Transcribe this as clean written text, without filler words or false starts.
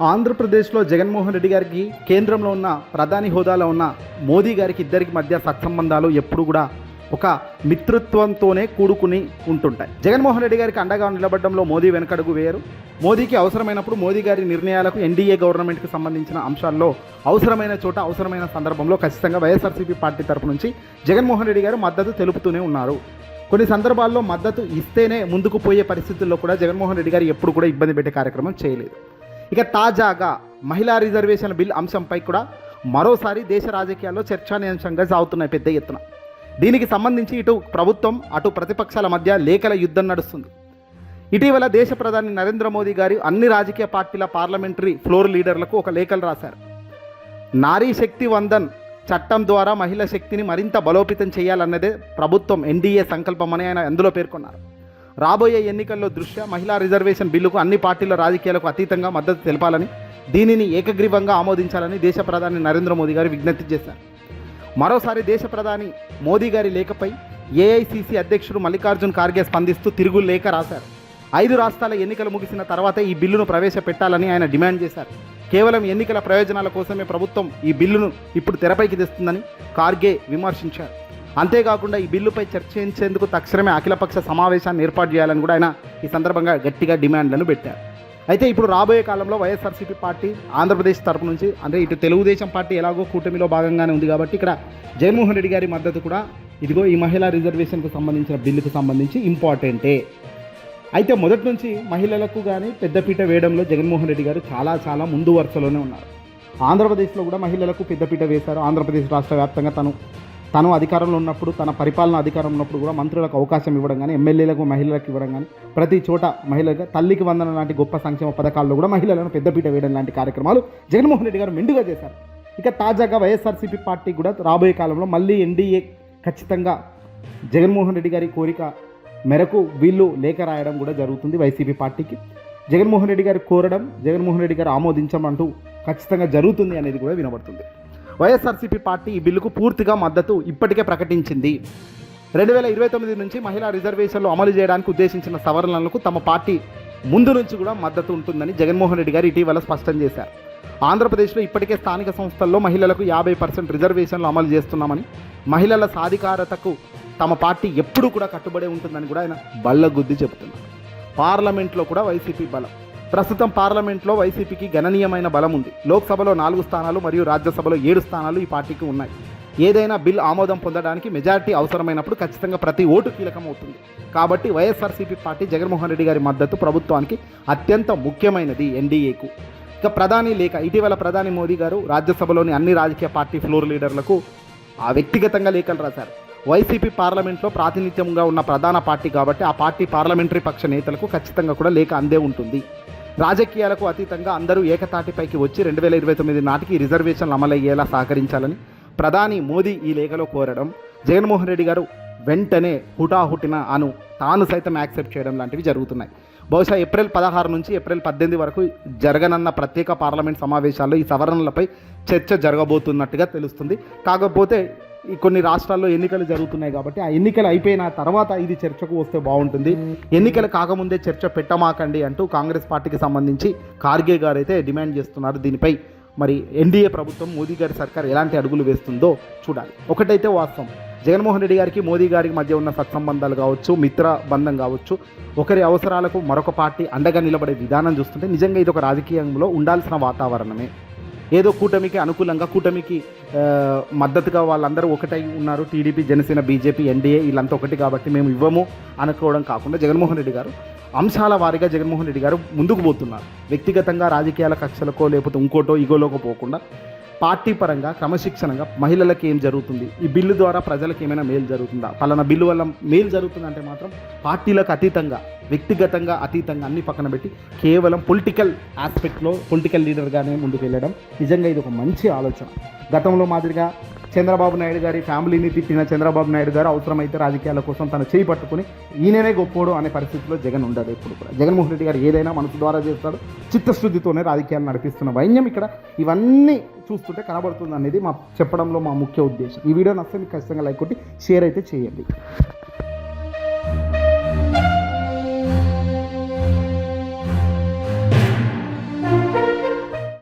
ఆంధ్రప్రదేశ్లో జగన్మోహన్ రెడ్డి గారికి కేంద్రంలో ఉన్న ప్రధాని హోదాలో ఉన్న మోదీ గారికి ఇద్దరికి మధ్య సత్సంబంధాలు ఎప్పుడు కూడా ఒక మిత్రత్వంతోనే కూడుకుని ఉంటుంటాయి. జగన్మోహన్ రెడ్డి గారికి అండగా నిలబడడంలో మోదీ వెనకడుగు వేయరు. మోదీకి అవసరమైనప్పుడు మోదీ గారి నిర్ణయాలకు ఎన్డీఏ గవర్నమెంట్కి సంబంధించిన అంశాల్లో అవసరమైన చోట అవసరమైన సందర్భంలో ఖచ్చితంగా వైఎస్ఆర్సీపీ పార్టీ తరపు నుంచి జగన్మోహన్ రెడ్డి గారు మద్దతు తెలుపుతూనే ఉన్నారు. కొన్ని సందర్భాల్లో మద్దతు ఇస్తేనే ముందుకు పోయే పరిస్థితుల్లో కూడా జగన్మోహన్ రెడ్డి గారు ఎప్పుడు కూడా ఇబ్బంది పెట్టే కార్యక్రమం చేయలేదు. ఇక తాజాగా మహిళా రిజర్వేషన్ బిల్ అంశంపై కూడా మరోసారి దేశ రాజకీయాల్లో చర్చానీయాంశంగా సాగుతున్నాయి పెద్ద ఎత్తున. దీనికి సంబంధించి ఇటు ప్రభుత్వం అటు ప్రతిపక్షాల మధ్య లేఖల యుద్ధం నడుస్తుంది. ఇటీవల దేశ ప్రధాని నరేంద్ర మోదీ గారు అన్ని రాజకీయ పార్టీల పార్లమెంటరీ ఫ్లోర్ లీడర్లకు ఒక లేఖలు రాశారు. నారీ శక్తి వందన్ చట్టం ద్వారా మహిళా శక్తిని మరింత బలోపేతం చేయాలన్నదే ప్రభుత్వం ఎన్డీఏ సంకల్పమని ఆయన అందులో పేర్కొన్నారు. రాబోయే ఎన్నికల్లో దృష్ట్యా మహిళా రిజర్వేషన్ బిల్లుకు అన్ని పార్టీల రాజకీయాలకు అతీతంగా మద్దతు తెలపాలని, దీనిని ఏకగ్రీవంగా ఆమోదించాలని దేశ ప్రధాని నరేంద్ర మోదీ గారు విజ్ఞప్తి చేశారు. మరోసారి దేశ ప్రధాని మోదీ గారి లేఖపై ఏఐసీసీ అధ్యక్షుడు మల్లికార్జున్ ఖార్గే స్పందిస్తూ తిరుగు లేఖ రాశారు. 5 రాష్ట్రాల ఎన్నికలు ముగిసిన తర్వాతే ఈ బిల్లును ప్రవేశపెట్టాలని ఆయన డిమాండ్ చేశారు. కేవలం ఎన్నికల ప్రయోజనాల కోసమే ప్రభుత్వం ఈ బిల్లును ఇప్పుడు తెరపైకి తెస్తుందని ఖార్గే విమర్శించారు. అంతేకాకుండా ఈ బిల్లుపై చర్చించేందుకు తక్షణమే అఖిలపక్ష సమావేశాన్ని ఏర్పాటు చేయాలని కూడా ఆయన ఈ సందర్భంగా గట్టిగా డిమాండ్లను పెట్టారు. అయితే ఇప్పుడు రాబోయే కాలంలో వైఎస్ఆర్సీపీ పార్టీ ఆంధ్రప్రదేశ్ తరపు నుంచి, అంటే ఇటు తెలుగుదేశం పార్టీ ఎలాగో కూటమిలో భాగంగానే ఉంది కాబట్టి ఇక్కడ జగన్మోహన్ రెడ్డి గారి మద్దతు కూడా ఇదిగో ఈ మహిళా రిజర్వేషన్కు సంబంధించిన బిల్లుకు సంబంధించి ఇంపార్టెంటే. అయితే మొదటి నుంచి మహిళలకు కానీ పెద్దపీట వేయడంలో జగన్మోహన్ రెడ్డి గారు చాలా ముందు వరుసలోనే ఉన్నారు. ఆంధ్రప్రదేశ్లో కూడా మహిళలకు పెద్దపీట వేశారు. ఆంధ్రప్రదేశ్ రాష్ట్ర వ్యాప్తంగా తను అధికారంలో ఉన్నప్పుడు, తన పరిపాలన అధికారంలో ఉన్నప్పుడు కూడా మంత్రులకు అవకాశం ఇవ్వడం కానీ, ఎమ్మెల్యేలకు మహిళలకు ఇవ్వడం కానీ, ప్రతి చోట మహిళలకు తల్లికి వందనం లాంటి గొప్ప సంక్షేమ పథకాల్లో కూడా మహిళలను పెద్దపీట వేయడం లాంటి కార్యక్రమాలు జగన్మోహన్ రెడ్డి గారు మెండుగా చేశారు. ఇక తాజాగా వైఎస్ఆర్సీపీ పార్టీ కూడా రాబోయే కాలంలో మళ్ళీ ఎన్డీఏ ఖచ్చితంగా జగన్మోహన్ రెడ్డి గారి కోరిక మేరకు వీళ్ళు లేఖ రాయడం కూడా జరుగుతుంది. వైసీపీ పార్టీకి జగన్మోహన్ రెడ్డి గారు కోరడం, జగన్మోహన్ రెడ్డి గారు ఆమోదించమంటూ ఖచ్చితంగా జరుగుతుంది అనేది కూడా వినబడుతుంది. వైఎస్ఆర్సీపీ పార్టీ ఈ బిల్లుకు పూర్తిగా మద్దతు ఇప్పటికే ప్రకటించింది. 2029 నుంచి మహిళా రిజర్వేషన్లు అమలు చేయడానికి ఉద్దేశించిన సవరణలకు తమ పార్టీ ముందు నుంచి కూడా మద్దతు ఉంటుందని జగన్మోహన్ రెడ్డి గారు ఇటీవల స్పష్టం చేశారు. ఆంధ్రప్రదేశ్లో ఇప్పటికే స్థానిక సంస్థల్లో మహిళలకు 50% రిజర్వేషన్లు అమలు చేస్తున్నామని, మహిళల సాధికారతకు తమ పార్టీ ఎప్పుడూ కూడా కట్టుబడి ఉంటుందని కూడా ఆయన బల్లగుద్ది చెబుతున్నారు. పార్లమెంట్లో కూడా వైసీపీ బలం. ప్రస్తుతం పార్లమెంట్లో వైసీపీకి గణనీయమైన బలం ఉంది. లోక్సభలో 4 స్థానాలు మరియు రాజ్యసభలో 7 స్థానాలు ఈ పార్టీకి ఉన్నాయి. ఏదైనా బిల్ ఆమోదం పొందడానికి మెజారిటీ అవసరమైనప్పుడు ఖచ్చితంగా ప్రతి ఓటు కీలకమవుతుంది. కాబట్టి వైఎస్ఆర్సీపీ పార్టీ జగన్మోహన్ రెడ్డి గారి మద్దతు ప్రభుత్వానికి అత్యంత ముఖ్యమైనది. ఎన్డీఏకు ఇక ప్రధాని లేఖ, ఇటీవల ప్రధాని మోదీ గారు రాజ్యసభలోని అన్ని రాజకీయ పార్టీ ఫ్లోర్ లీడర్లకు వ్యక్తిగతంగా లేఖలు రాశారు. వైసీపీ పార్లమెంట్లో ప్రాతినిధ్యంగా ఉన్న ప్రధాన పార్టీ కాబట్టి ఆ పార్టీ పార్లమెంటరీ పక్ష నేతలకు ఖచ్చితంగా కూడా లేఖ అందే ఉంటుంది. రాజకీయాలకు అతీతంగా అందరూ ఏకతాటిపైకి వచ్చి 2029 నాటికి రిజర్వేషన్లు అమలయ్యేలా సహకరించాలని ప్రధాని మోదీ ఈ లేఖలో కోరడం, జగన్మోహన్ రెడ్డి గారు వెంటనే హుటాహుటిన తాను సైతం యాక్సెప్ట్ చేయడం లాంటివి జరుగుతున్నాయి. బహుశా ఏప్రిల్ 16 నుంచి ఏప్రిల్ 18 వరకు జరగనున్న ప్రత్యేక పార్లమెంట్ సమావేశాల్లో ఈ సవరణలపై చర్చ జరగబోతున్నట్టుగా తెలుస్తుంది. కాకపోతే కొన్ని రాష్ట్రాల్లో ఎన్నికలు జరుగుతున్నాయి కాబట్టి ఆ ఎన్నికలు అయిపోయిన తర్వాత ఇది చర్చకు వస్తే బాగుంటుంది. ఎన్నికలు కాకముందే చర్చ పెట్టమాకండి అంటూ కాంగ్రెస్ పార్టీకి సంబంధించి ఖార్గే గారు అయితే డిమాండ్ చేస్తున్నారు. దీనిపై మరి ఎన్డీఏ ప్రభుత్వం, మోదీ గారి సర్కార్ ఎలాంటి అడుగులు వేస్తుందో చూడాలి. ఒకటైతే వాస్తవం, జగన్మోహన్ రెడ్డి గారికి మోదీ గారికి మధ్య ఉన్న సత్సంబంధాలు కావచ్చు, మిత్ర బంధం కావచ్చు, ఒకరి అవసరాలకు మరొక పార్టీ అండగా నిలబడే విధానం చూస్తుంటే నిజంగా ఇది ఒక రాజకీయంలో ఉండాల్సిన వాతావరణమే. ఏదో కూటమికి అనుకూలంగా, కూటమికి మద్దతుగా వాళ్ళందరూ ఒకటై ఉన్నారు. టీడీపీ, జనసేన, బీజేపీ, ఎన్డీఏ వీళ్ళంతా ఒకటి కాబట్టి మేము ఇవ్వము అనుకోవడం కాకుండా జగన్మోహన్ రెడ్డి గారు అంశాల వారీగా జగన్మోహన్ రెడ్డి గారు ముందుకు పోతున్నారు. వ్యక్తిగతంగా రాజకీయాల కక్షలకో లేకపోతే ఇంకోటో ఈగోలోకో పోకుండా పార్టీ పరంగా క్రమశిక్షణగా మహిళలకు ఏం జరుగుతుంది, ఈ బిల్లు ద్వారా ప్రజలకు ఏమైనా మేలు జరుగుతుందా, పలానా బిల్లు వల్ల మేలు జరుగుతుందంటే మాత్రం పార్టీలకు అతీతంగా, వ్యక్తిగతంగా అతీతంగా అన్ని పక్కన పెట్టి కేవలం పొలిటికల్ ఆస్పెక్ట్లో పొలిటికల్ లీడర్గానే ముందుకు వెళ్ళడం నిజంగా ఇది ఒక మంచి ఆలోచన. గతంలో మాదిరిగా చంద్రబాబు నాయుడు గారి ఫ్యామిలీని తిట్టిన చంద్రబాబు నాయుడు గారు అవసరమైతే రాజకీయాల కోసం తన చేయి పట్టుకుని ఈయననే గొప్పోడు అనే పరిస్థితిలో జగన్ ఉండదు. ఎప్పుడు కూడా జగన్మోహన్ రెడ్డి గారు ఏదైనా మనసు ద్వారా చేస్తాడు. చిత్తశుద్ధితోనే రాజకీయాలు నడిపిస్తున్న వైన్యం ఇక్కడ ఇవన్నీ చూస్తుంటే కనబడుతుంది అనేది చెప్పడంలో మా ముఖ్య ఉద్దేశం. ఈ వీడియో నచ్చితే మీకు ఖచ్చితంగా లైక్ కొట్టి షేర్ అయితే చేయండి.